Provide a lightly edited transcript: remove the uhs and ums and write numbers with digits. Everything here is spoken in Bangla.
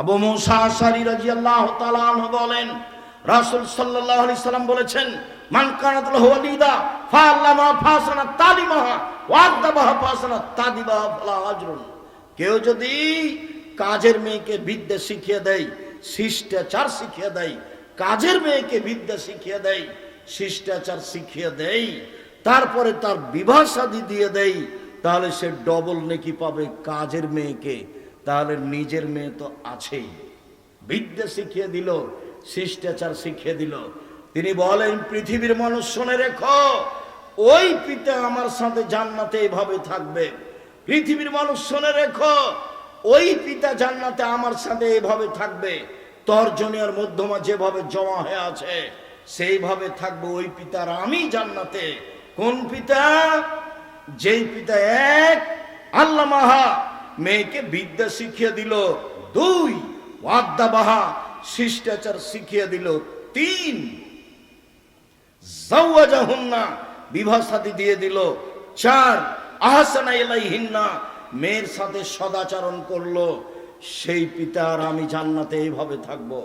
আবু মুসা আশআরী রাদিয়াল্লাহু তাআলা আনহু বলেন, রাসূল সাল্লাল্লাহু আলাইহি সাল্লাম বলেছেন, মান কানাত লাহু ওয়ালিদা ফাআল্লামা ফাসানা তালিমাহা ওয়া আদাবাহা ফাসানা তাদিবাহা ফালা আজরুন। কেউ যদি কাজের মেয়েকে বিদ্যা শিখিয়ে দেয়, শিষ্টাচার শিখিয়ে দেয়, কাজের মেয়েকে বিদ্যা শিখিয়ে দেয়, শিষ্টাচার শিখিয়ে দেয়, তারপরে তার বিবাহ শাদী দিয়ে দেয়, তাহলে সে ডবল নেকি পাবে কাজের মেয়েকে। তাহলে নিজের মেয়ে তো আছেই, বিদ্যা শিখিয়ে দিল, শিষ্টাচার শিখিয়ে দিল। তিনি বলেন, পৃথিবীর মানুষ শুনে রেখো, ওই পিতা আমার সাথে জান্নাতে এভাবে থাকবে। পৃথিবীর মানুষ শুনে রেখো, ওই পিতা জান্নাতে আমার সাথে এভাবে থাকবে। তর্জনীর মধ্যমা যেভাবে জমা হয়ে আছে সেইভাবে থাকবে ওই পিতার আমি জান্নাতে। কোন পিতা? যেই পিতা এক, আল্লামাহা মেয়েকে বিদ্যা শিখিয়ে দিল, দুই, ওয়াদ্দাবাহা শিষ্টাচার শিখিয়ে দিল, তিন, যাওয়াজাহুন্না বিবাহ শাদী দিয়ে দিল, চার, আহসানা ইলাইহিন্না মেয়ের সাথে সদাচরণ করলো। সেই পিতার আমি জান্নাতে এইভাবে থাকবো।